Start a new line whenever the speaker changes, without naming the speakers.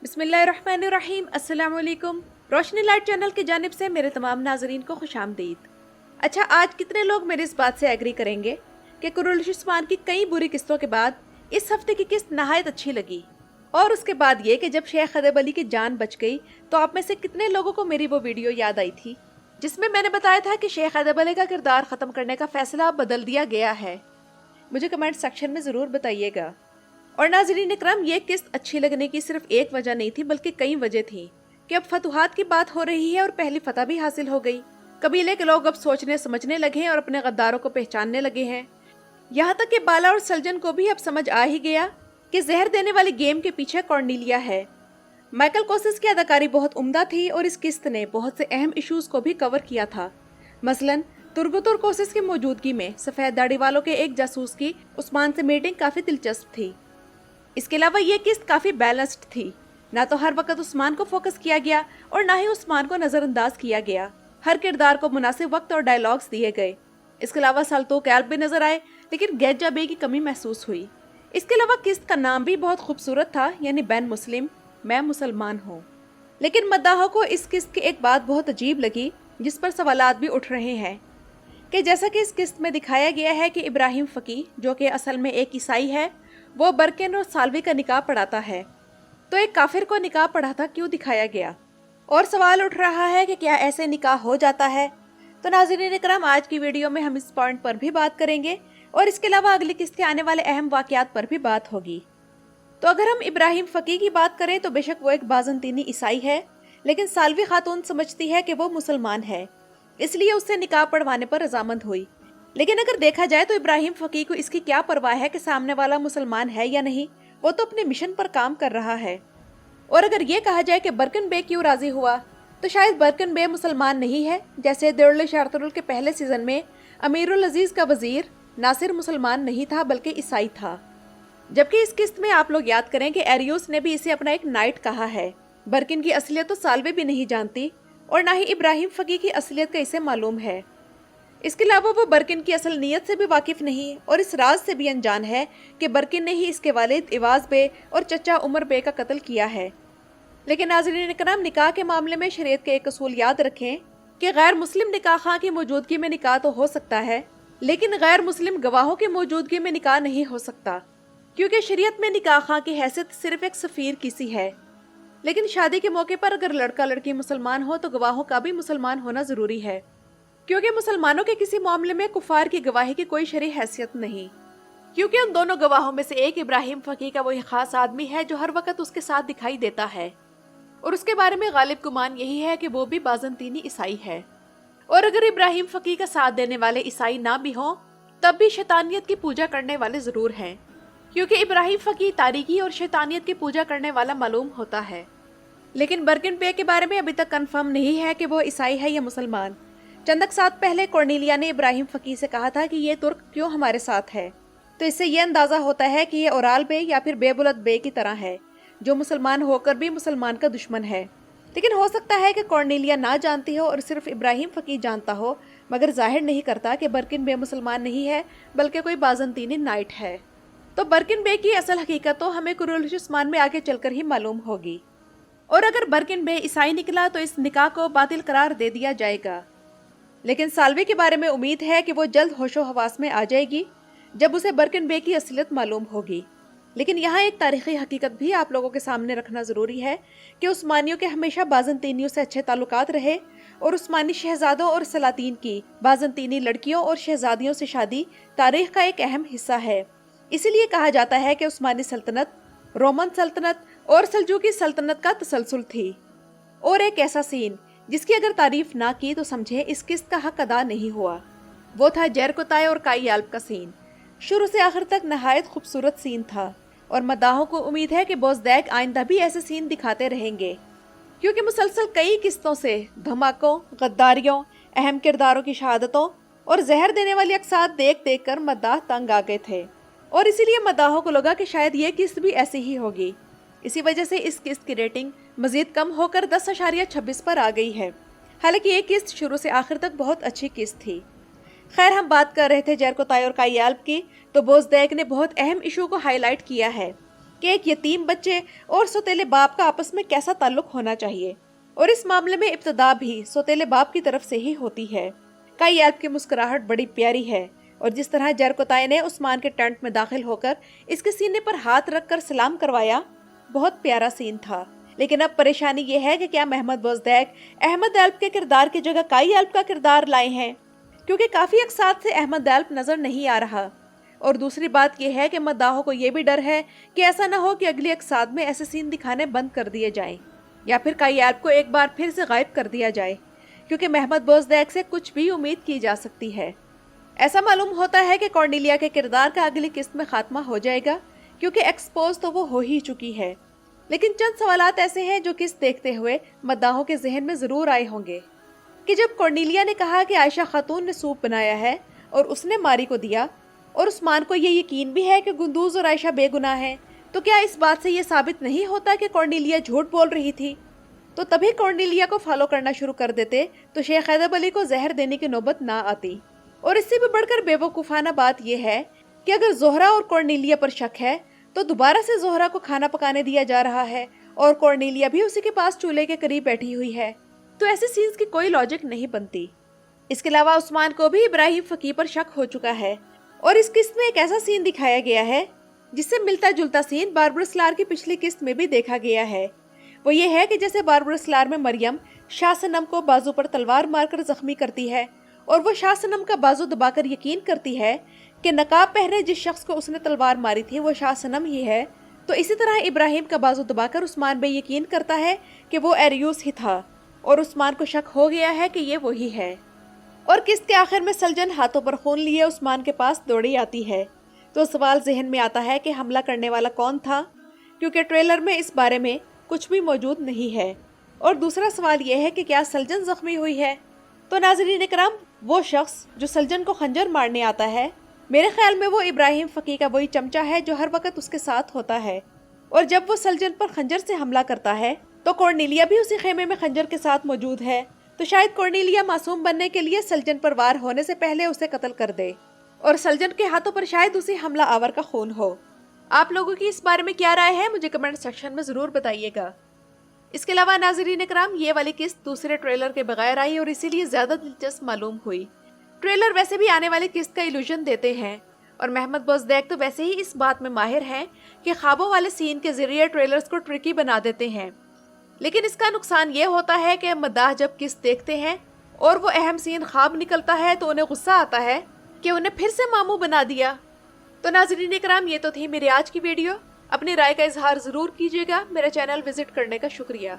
बिस्मिल्लाहिर्रहमानिर्रहीम। अस्सलाम वालेकुम। रोशनी लाइट चैनल की जानिब से मेरे तमाम नाजरीन को खुशामदीद। अच्छा, आज कितने लोग मेरी इस बात से एग्री करेंगे कि कुरैश उस्मान की कई बुरी किस्तों के बाद इस हफ्ते की किस्त नहायत अच्छी लगी। और उसके बाद ये कि जब शेख अदब अली की जान बच गई तो आप में से कितने लोगों को मेरी वो वीडियो याद आई थी जिसमें मैंने बताया था कि शेख अदब अली का किरदार ख़त्म करने का फैसला बदल दिया गया है। मुझे कमेंट सेक्शन में ज़रूर बताइएगा। और नाज़रीन इकराम, ये किस्त अच्छी लगने की सिर्फ एक वजह नहीं थी बल्कि कई वजह थी कि अब फतुहात की बात हो रही है और पहली फतह भी हासिल हो गई। कबीले के लोग अब सोचने समझने लगे हैं और अपने गद्दारों को पहचानने लगे हैं। यहाँ तक कि बाला और सलजन को भी अब समझ आ ही गया कि जहर देने वाली गेम के पीछे कॉर्नेलिया है। माइकल कोसिस की अदाकारी बहुत उम्दा थी और इस किस्त ने बहुत से अहम इश्यूज को भी कवर किया था। मसलन तुर्गुतुर कोसिस की मौजूदगी में सफ़ेद दाढ़ी वालों के एक जासूस की उस्मान से मीटिंग काफ़ी दिलचस्प थी। इसके अलावा ये किस्त काफ़ी बैलेंस्ड थी। ना तो हर वक्त उस्मान को फोकस किया गया और ना ही उस्मान को नज़रअंदाज किया गया। हर किरदार को मुनासिब वक्त और डायलॉग्स दिए गए। इसके अलावा सल्तूक कैल्ब भी नजर आए, लेकिन गैजा बे की कमी महसूस हुई। इसके अलावा किस्त का नाम भी बहुत खूबसूरत था, यानी बैन मुस्लिम, मैं मुसलमान हूँ। लेकिन मद्दाहों को इस किस्त की एक बात बहुत अजीब लगी जिस पर सवालात भी उठ रहे हैं कि जैसा कि इस किस्त में दिखाया गया है कि इब्राहिम फ़की, जो कि असल में एक ईसाई है, वो बरकिन और सालवी का निकाह पढ़ाता है, तो एक काफिर को निकाह पढ़ाता क्यों दिखाया गया। और सवाल उठ रहा है कि क्या ऐसे निकाह हो जाता है। तो नाज़रीन इकराम, आज की वीडियो में हम इस पॉइंट पर भी बात करेंगे और इसके अलावा अगली किस्त के आने वाले अहम वाक़यात पर भी बात होगी। तो अगर हम इब्राहिम फ़की की बात करें तो बेशक वो एक बाज़ंतीनी ईसाई है, लेकिन सालवी खातून समझती है कि वो मुसलमान है, इसलिए उससे निकाह पढ़वाने पर रजामंद हुई। लेकिन अगर देखा जाए तो इब्राहिम फ़की को इसकी क्या परवाह है कि सामने वाला मुसलमान है या नहीं, वो तो अपने मिशन पर काम कर रहा है। और अगर ये कहा जाए कि बरकिन बे क्यों राजी हुआ, तो शायद बरकिन बे मुसलमान नहीं है। जैसे दुर्र शारतुल के पहले सीजन में अमीरुल अजीज का वजीर नासिर मुसलमान नहीं था बल्कि ईसाई था। जबकि इस किस्त में आप लोग याद करें कि एरियोस ने भी इसे अपना एक नाइट कहा है। बरकिन की असलियत तो सालवे भी नहीं जानती और ना ही इब्राहिम फ़की की असलियत का इसे मालूम है। इसके अलावा वो बरकिन की असल नीयत से भी वाकिफ नहीं और इस राज से भी अनजान है कि बरकिन ने ही इसके वालिद इवाज बे और चचा उमर बे का कत्ल किया है। लेकिन नाज़रीन इकराम, निकाह के मामले में शरीयत के एक असूल याद रखें कि गैर मुस्लिम निकाह खां की मौजूदगी में निकाह तो हो सकता है, लेकिन गैर मुस्लिम गवाहों की मौजूदगी में निकाह नहीं हो सकता, क्योंकि शरीयत में निकाह खां की हैसियत सिर्फ एक सफ़ीर की सी है। लेकिन शादी के मौके पर अगर लड़का लड़की मुसलमान हो तो गवाहों का भी मुसलमान होना ज़रूरी है, क्योंकि मुसलमानों के किसी मामले में कुफार की गवाही की कोई शरई हैसियत नहीं। क्योंकि उन दोनों गवाहों में से एक इब्राहिम फ़की का वही खास आदमी है जो हर वक्त उसके साथ दिखाई देता है, और उसके बारे में गालिब गुमान यही है कि वो भी बाज़ंतीनी ईसाई है। और अगर इब्राहिम फ़की का साथ देने वाले ईसाई ना भी हों, तब भी शैतानियत की पूजा करने वाले ज़रूर हैं, क्योंकि इब्राहिम फ़की तारीकी और शैतानियत की पूजा करने वाला मालूम होता है। लेकिन बरकिन बे के बारे में अभी तक कन्फर्म नहीं है कि वो ईसाई है या मुसलमान। चंद साथ पहले कॉर्नेलिया ने इब्राहिम फ़की से कहा था कि ये तुर्क क्यों हमारे साथ है, तो इससे ये अंदाज़ा होता है कि ये ओराल बे या फिर बेबुलत बे की तरह है, जो मुसलमान होकर भी मुसलमान का दुश्मन है। लेकिन हो सकता है कि कॉर्नेलिया ना जानती हो और सिर्फ इब्राहिम फ़की जानता हो, मगर जाहिर नहीं करता कि बरकिन बे मुसलमान नहीं है बल्कि कोई बाज़ंतीनी नाइट है। तो बरकिन बे की असल हकीकत तो हमें कुरैश उस्मान में आगे चलकर ही मालूम होगी। और अगर बरकिन बे ईसाई निकला तो इस निकाह को बातिल करार दे दिया जाएगा। लेकिन सालवे के बारे में उम्मीद है कि वो जल्द होशो हवास में आ जाएगी जब उसे बरकिन बे की असलियत मालूम होगी। लेकिन यहाँ एक तारीखी हकीकत भी आप लोगों के सामने रखना ज़रूरी है कि उस्मानियों के हमेशा बाज़ंतीनियों से अच्छे ताल्लुकात रहे और उस्मानी शहजादों और सलातीन की बाज़ंतीनी लड़कियों और शहजादियों से शादी तारीख का एक अहम हिस्सा है। इसीलिए कहा जाता है कि उस्मानी सल्तनत, रोमन सल्तनत और सल्जूकी सल्तनत का तसलसल थी। और एक ऐसा सीन जिसकी अगर तारीफ ना की तो समझे इस किस्त का हक अदा नहीं हुआ, वो था जरकोताय और काईयाल्ब का सीन। शुरू से आखिर तक नहायत खूबसूरत सीन था और मदाहों को उम्मीद है कि बोज़दैक आइंदा भी ऐसे सीन दिखाते रहेंगे, क्योंकि मुसलसल कई किस्तों से धमाकों, गद्दारियों, अहम किरदारों की शहादतों और जहर देने वाली अक्सार देख देख कर मद्दाह तंग आ गए थे। और इसीलिए मद्दाहों को लगा कि शायद ये किस्त भी ऐसी ही होगी। इसी वजह से इस किस्त की रेटिंग मजीद कम होकर 10.26 पर आ गई है। हालांकि ये किस्त शुरू से आखिर तक बहुत अच्छी किस्त थी। खैर, हम बात कर रहे थे जरकोताय और काईयाल्ब की, तो बोज़दैक ने बहुत अहम इशू को हाईलाइट किया है कि एक यतीम बच्चे और सौतेले बाप का आपस में कैसा ताल्लुक होना चाहिए, और इस मामले में इब्तदा भी सौतेले बाप की तरफ से ही होती है। काई एल्प की मुस्कुराहट बड़ी प्यारी है, और जिस तरह जरकोताई ने उस्मान के टेंट में दाखिल होकर इसके सीने पर हाथ रखकर सलाम करवाया, बहुत प्यारा सीन था। लेकिन अब परेशानी ये है कि क्या महमद बोज़दैक अहमद एल्प के किरदार की जगह काई एल्प का किरदार लाए हैं, क्योंकि काफी अक्सात से अहमद एल्प नजर नहीं आ रहा। और दूसरी बात यह है कि मद्दाहों को यह भी डर है कि ऐसा न हो कि अगली अक्साद में ऐसे सीन दिखाने बंद कर दिए जाएं, या फिर काई एल्प को एक बार फिर से गायब कर दिया जाए, क्योंकि महमद बोज़दैक से कुछ भी उम्मीद की जा सकती है। ऐसा मालूम होता है कि कॉर्नेलिया के किरदार का अगली किस्त में खात्मा हो जाएगा, क्योंकि एक्सपोज तो वो हो ही चुकी है। लेकिन चंद सवालात ऐसे हैं जो किस्त देखते हुए मद्दाहों के जहन में जरूर आए होंगे कि जब कॉर्नेलिया ने कहा कि आयशा खातून ने सूप बनाया है और उसने मारी को दिया, और उस्मान को ये यकीन भी है कि गुंदूज और आयशा बेगुनाह हैं, तो क्या इस बात से ये साबित नहीं होता कि कॉर्नेलिया झूठ बोल रही थी? तो तभी कॉर्नेलिया को फॉलो करना शुरू कर देते तो शेख हैदर अली को जहर देने की नौबत ना आती। और इससे भी बढ़कर बेवकूफ़ाना बात यह है कि अगर जोहरा और कॉर्नेलिया पर शक है तो दोबारा से जोहरा को खाना पकाने दिया जा रहा है, और कॉर्नेलिया भी उसी के पास चूल्हे के करीब बैठी हुई है, तो ऐसे सीन्स की कोई लॉजिक नहीं बनती। इसके अलावा उस्मान को भी इब्राहिम फकी पर शक हो चुका है, और इस किस्त में एक ऐसा सीन दिखाया गया है जिससे मिलता जुलता सीन बारबरा सलार की पिछली किस्त में भी देखा गया है। वो ये है कि जैसे बारबरा सलार में मरियम शाह सनम को बाजू पर तलवार मारकर जख्मी करती है, और वो शाह सनम का बाजू दबाकर यकीन करती है कि नकाब पहने जिस शख्स को उसने तलवार मारी थी वो शाह सनम ही है, तो इसी तरह इब्राहिम का बाजू दबाकर उस्मान भी यकीन करता है कि वो एरियूस ही था, और उस्मान को शक हो गया है कि ये वही है। और किस्त के आखिर में सलजन हाथों पर खून लिए उस्मान के पास दौड़ी आती है, तो सवाल जहन में आता है कि हमला करने वाला कौन था, क्योंकि ट्रेलर में इस बारे में कुछ भी मौजूद नहीं है। और दूसरा सवाल यह है कि क्या सलजन जख्मी हुई है? तो नाज़रीन इकराम, वो शख्स जो सलजन को खंजर मारने आता है, मेरे ख्याल में वो इब्राहिम फकी का वही चमचा है जो हर वक्त उसके साथ होता है, और जब वो सलजन पर खंजर से हमला करता है तो कॉर्नेलिया भी उसी खेमे में खंजर के साथ मौजूद है। तो शायद कॉर्नेलिया मासूम बनने के लिए सलजन पर वार होने से पहले उसे कत्ल कर दे, और सलजन के हाथों पर शायद उसी हमला आवर का खून हो। आप लोगों की इस बारे में क्या राय है, मुझे कमेंट सेक्शन में जरूर बताइएगा। इसके अलावा नाज़रीन इकराम, ये वाली किस्त दूसरे ट्रेलर के बगैर आई और इसीलिए ज्यादा दिलचस्प मालूम हुई। ट्रेलर वैसे भी आने वाली किस्त का इल्यूजन देते हैं, और महमद बोज़दैक तो वैसे ही इस बात में माहिर हैं कि ख्वाबों वाले सीन के जरिए ट्रेलर्स को ट्रिकी बना देते हैं। लेकिन इसका नुकसान ये होता है कि मद्दाह जब किस्त देखते हैं और वो अहम सीन ख्वाब निकलता है तो उन्हें गुस्सा आता है कि उन्हें फिर से मामू बना दिया। तो नाज़रीन इकराम, ये तो थी मेरी आज की वीडियो। अपनी राय का इजहार ज़रूर कीजिएगा। मेरा चैनल विजिट करने का शुक्रिया।